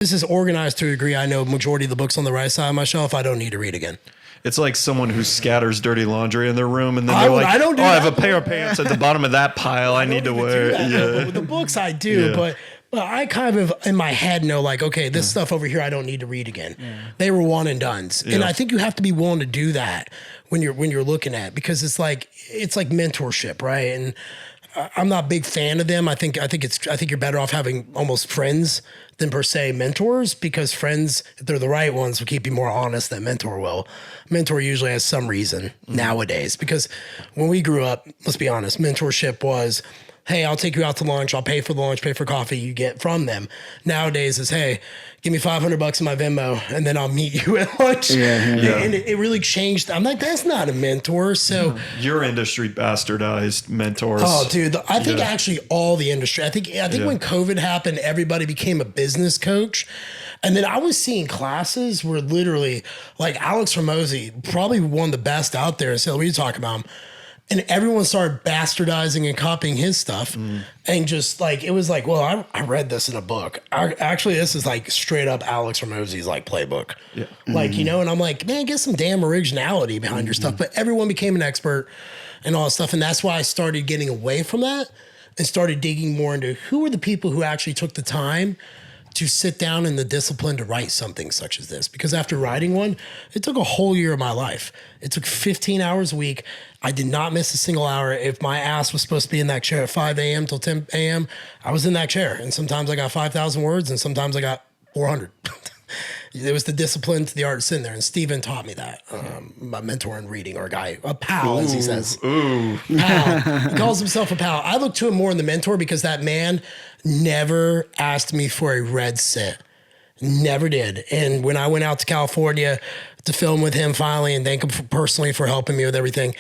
This is organized to a degree. I know majority of the books on the right side of my shelf, I don't need to read again. It's like someone who scatters dirty laundry in their room, and then they're like, I don't do I have that. a pair of pants at the bottom of that pile I need to wear. But with the books, I do. But I kind of, in my head, know like, okay, this stuff over here, I don't need to read again. They were one and dones. And I think you have to be willing to do that when you're looking at, because it's like mentorship, right? And I'm not a big fan of them. I think you're better off having almost friends than per se mentors, because friends, if they're the right ones, will keep you more honest than mentor will. Mentor usually has some reason nowadays, because when we grew up, let's be honest, mentorship was, hey, I'll take you out to lunch. I'll pay for the lunch, pay for coffee you get from them. Nowadays is, hey, give me $500 in my Venmo and then I'll meet you at lunch. And it really changed. I'm like, that's not a mentor. So your industry bastardized mentors. Oh, dude, I think actually all the industry. I think when COVID happened, everybody became a business coach. And then I was seeing classes where literally, like Alex Ramosi, probably one of the best out there. So we talk about him. And everyone started bastardizing and copying his stuff. And just like, it was like, well, I read this in a book. Actually, this is like straight up Alex Ramosi's like playbook. Like, you know, and I'm like, man, get some damn originality behind your stuff. But everyone became an expert and all that stuff. And that's why I started getting away from that and started digging more into who were the people who actually took the time to sit down in the discipline to write something such as this. Because after writing one, it took a whole year of my life. It took 15 hours a week. I did not miss a single hour. If my ass was supposed to be in that chair at 5 a.m. till 10 a.m., I was in that chair. And sometimes I got 5,000 words and sometimes I got 400. It was the discipline to the art sitting there. And Steven taught me that. My mentor in reading, or a pal, as he says. Pal. He calls himself a pal. I look to him more in the mentor because that man never asked me for a red cent. Never did. And when I went out to California to film with him finally and thank him personally for helping me with everything,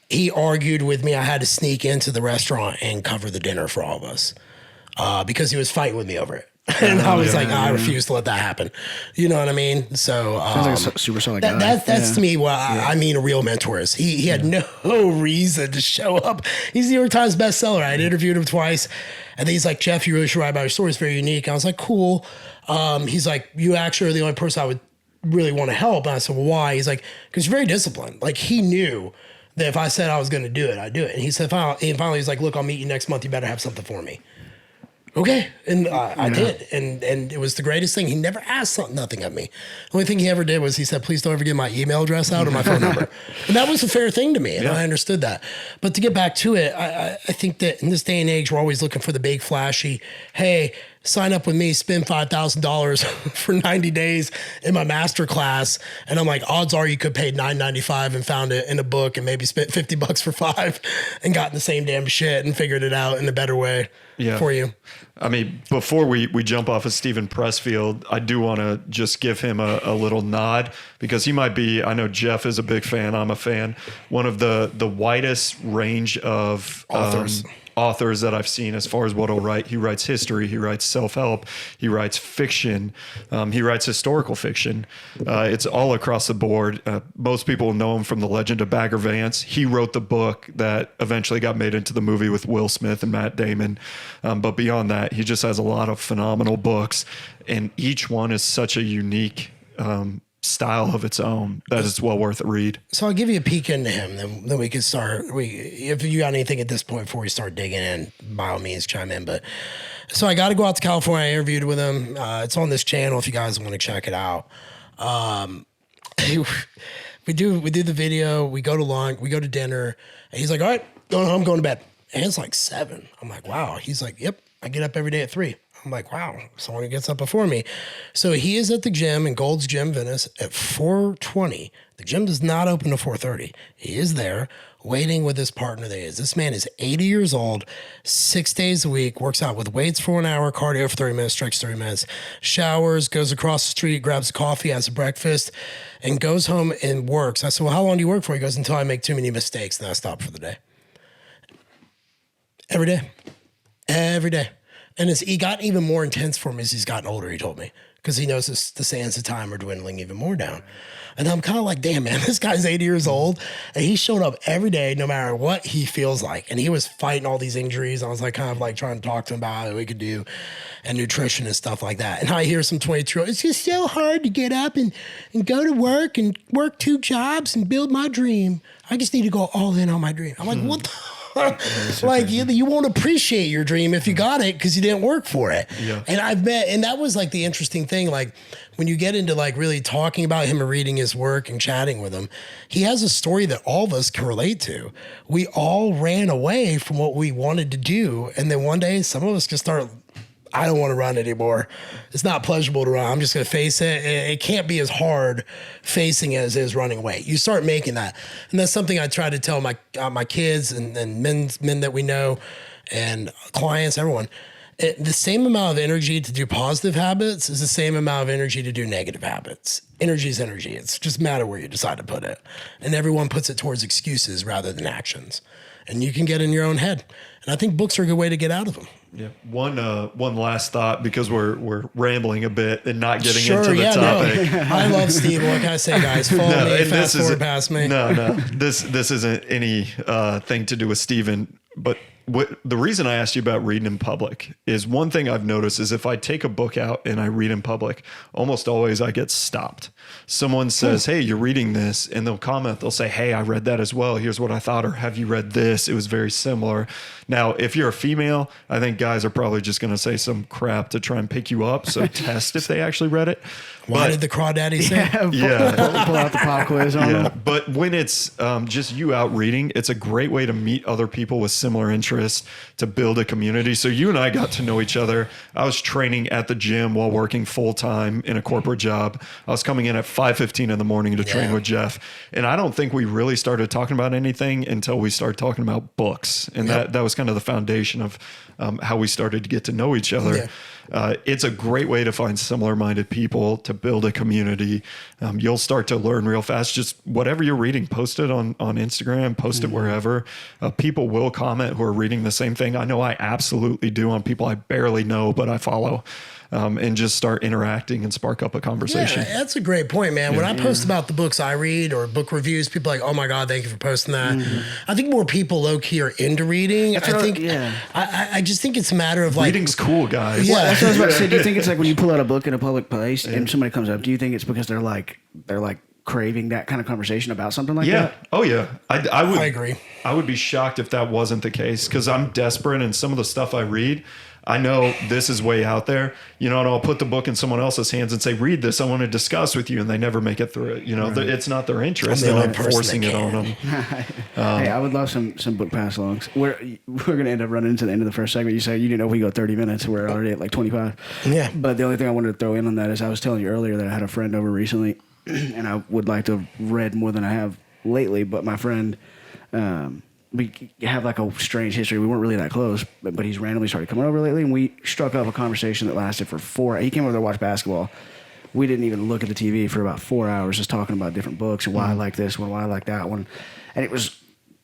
he argued with me. I had to sneak into the restaurant and cover the dinner for all of us because he was fighting with me over it. And I was I refuse to let that happen. You know what I mean? So sounds like a super solid guy. That's to me what I mean a real mentor is. He had no reason to show up. He's the New York Times bestseller. I'd interviewed him twice. And then he's like, Jeff, you really should write about your story. It's very unique. And I was like, cool. He's like, you actually are the only person I would really want to help. And I said, well, why? He's like, because you're very disciplined. Like, he knew that if I said I was going to do it, I'd do it. And he said, finally, he's like, look, I'll meet you next month. You better have something for me. Okay. And I did. And it was the greatest thing. He never asked nothing of me. The only thing he ever did was he said, please don't ever give my email address out or my phone number. And that was a fair thing to me. And I understood that. But to get back to it, I think that in this day and age, we're always looking for the big flashy, hey, sign up with me, spend $5,000 for 90 days in my master class. And I'm like, odds are you could pay $9.95 and found it in a book and maybe spent $50 for $5 and gotten the same damn shit and figured it out in a better way for you. I mean, before we jump off of Stephen Pressfield, I do want to just give him a little nod because he might be, I know Jeff is a big fan, I'm a fan, one of the widest range of authors that I've seen as far as what he'll write. He writes history, he writes self-help, he writes fiction, he writes historical fiction. It's all across the board. Most people know him from The Legend of Bagger Vance. He wrote the book that eventually got made into the movie with Will Smith and Matt Damon. But beyond that, he just has a lot of phenomenal books, and each one is such a unique style of its own that it's well worth a read. So I'll give you a peek into him, then we can start. If you got anything at this point before we start digging in, by all means chime in. But so I got to go out to California. I interviewed with him. It's on this channel if you guys want to check it out. We do the video. We go to lunch. We go to dinner. And he's like, all right, going home, going to bed. And it's like 7. I'm like, wow. He's like, yep. I get up every day at 3. I'm like, wow, someone gets up before me. So he is at the gym in Gold's Gym, Venice at 4:20. The gym does not open to 4:30. He is there waiting with his partner. This man is 80 years old, 6 days a week, works out with weights for 1 hour, cardio for 30 minutes, stretch 30 minutes, showers, goes across the street, grabs a coffee, has a breakfast, and goes home and works. I said, well, how long do you work for? He goes, until I make too many mistakes, then I stop for the day. Every day. Every day. And he got even more intense for me as he's gotten older, he told me, because he knows the sands of time are dwindling even more down. And I'm kind of like, damn, man, this guy's 80 years old. And he showed up every day, no matter what he feels like. And he was fighting all these injuries. I was like, kind of like trying to talk to him about what we could do and nutrition and stuff like that. And I hear some 22-year-olds, it's just so hard to get up and go to work and work 2 jobs and build my dream. I just need to go all in on my dream. I'm like, what the like you won't appreciate your dream if you got it because you didn't work for it. Yeah. And I've met, and that was like the interesting thing. Like when you get into like really talking about him and reading his work and chatting with him, he has a story that all of us can relate to. We all ran away from what we wanted to do. And then one day some of us just start, I don't want to run anymore. It's not pleasurable to run. I'm just going to face it. It can't be as hard facing it as it is running away. You start making that. And that's something I try to tell my kids and men that we know and clients, everyone. The same amount of energy to do positive habits is the same amount of energy to do negative habits. Energy is energy. It's just a matter where you decide to put it. And everyone puts it towards excuses rather than actions. And you can get in your own head. And I think books are a good way to get out of them. Yeah. One last thought, because we're rambling a bit and not getting into the topic. No. I love Steve. What can I say, guys? Follow me, fast forward past me. No. This isn't any thing to do with Steven, but the reason I asked you about reading in public is one thing I've noticed is if I take a book out and I read in public, almost always I get stopped. Someone says, hey, you're reading this, and they'll comment, they'll say, hey, I read that as well. Here's what I thought, or have you read this? It was very similar. Now, if you're a female, I think guys are probably just going to say some crap to try and pick you up. So test if they actually read it. Why did the crawdaddy say? Pull out the pop quiz on them. But when it's just you out reading, it's a great way to meet other people with similar interests, to build a community. So you and I got to know each other. I was training at the gym while working full time in a corporate job. I was coming in at 5:15 in the morning to train with Jeff. And I don't think we really started talking about anything until we started talking about books. And that was kind of the foundation of how we started to get to know each other. Yeah. It's a great way to find similar-minded people, to build a community. You'll start to learn real fast. Just whatever you're reading, post it on Instagram, post it wherever. People will comment who are reading the same thing. I know I absolutely do on people I barely know, but I follow. And just start interacting and spark up a conversation. Yeah, that's a great point, man. When I post about the books I read or book reviews, people are like, oh my God, thank you for posting that. I think more people low key are into reading. I just think it's a matter of like. Reading's cool, guys. Yeah, that's what I was about to say. Do you think it's like when you pull out a book in a public place and somebody comes up, do you think it's because they're like craving that kind of conversation about something like that? Oh yeah. I agree. I would be shocked if that wasn't the case, because I'm desperate, and some of the stuff I read, I know this is way out there, and I'll put the book in someone else's hands and say, read this, I want to discuss with you. And they never make it through it. It's not their interest. And I'm forcing it on them. Hey, I would love some book pass alongs. We're going to end up running into the end of the first segment. You said you didn't know if we go 30 minutes. We're already at like 25. Yeah. But the only thing I wanted to throw in on that is I was telling you earlier that I had a friend over recently and I would like to have read more than I have lately. But my friend, we have like a strange history. We weren't really that close, but he's randomly started coming over lately, and we struck up a conversation that lasted for 4 hours. He came over to watch basketball. We didn't even look at the TV for about 4 hours, just talking about different books and why I like this one, why I like that one. And it was...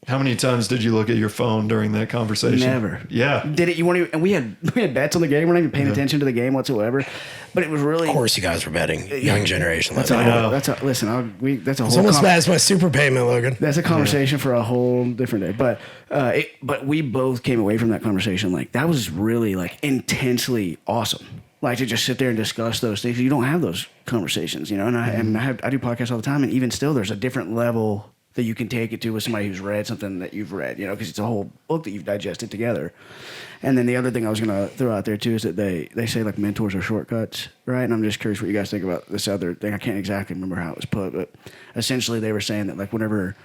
How many times did you look at your phone during that conversation? Never. Yeah. Did it? You weren't even, and we had bets on the game. We're not even paying attention to the game whatsoever. But it was really. Of course, you guys were betting. Young generation. That's a whole. It's almost bad as my super payment, Logan. That's a conversation for a whole different day. But we both came away from that conversation like that was really like intensely awesome. Like to just sit there and discuss those things. You don't have those conversations, And I do podcasts all the time, and even still, there's a different level that you can take it to with somebody who's read something that you've read, because it's a whole book that you've digested together. And then the other thing I was going to throw out there too is that they say like mentors are shortcuts, right? And I'm just curious what you guys think about this other thing. I can't exactly remember how it was put, but essentially they were saying that like whenever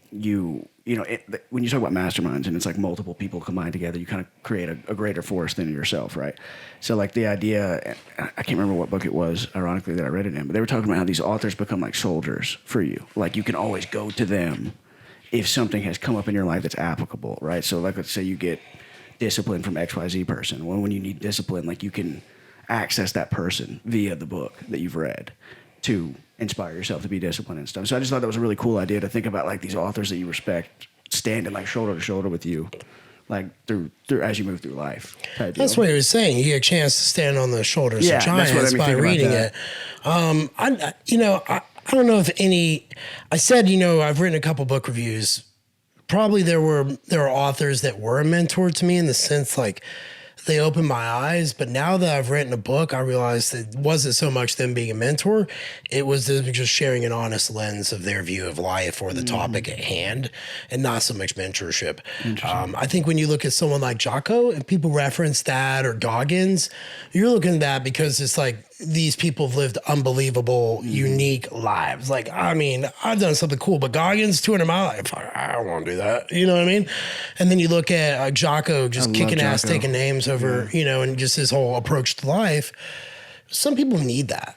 when you talk about masterminds and it's like multiple people combined together, you kind of create a greater force than yourself, right? So like the idea, I can't remember what book it was, ironically, that I read it in, but they were talking about how these authors become like soldiers for you. Like you can always go to them if something has come up in your life that's applicable, right? So like let's say you get discipline from XYZ person. Well, when you need discipline, like you can access that person via the book that you've read to inspire yourself to be disciplined and stuff. So I just thought that was a really cool idea to think about like these authors that you respect standing like shoulder to shoulder with you like through as you move through life. That's what he was saying. You get a chance to stand on the shoulders of giants by reading it. I don't know if I said, I've written a couple book reviews. Probably there are authors that were a mentor to me in the sense like they opened my eyes. But now that I've written a book, I realized it wasn't so much them being a mentor. It was them just sharing an honest lens of their view of life or the topic at hand and not so much mentorship. I think when you look at someone like Jocko and people reference that or Goggins, you're looking at that because it's like these people have lived unbelievable, unique lives. Like, I mean, I've done something cool, but Goggins, 200 mile life, I don't want to do that. You know what I mean? And then you look at Jocko just kicking ass, taking names over, and just his whole approach to life. Some people need that.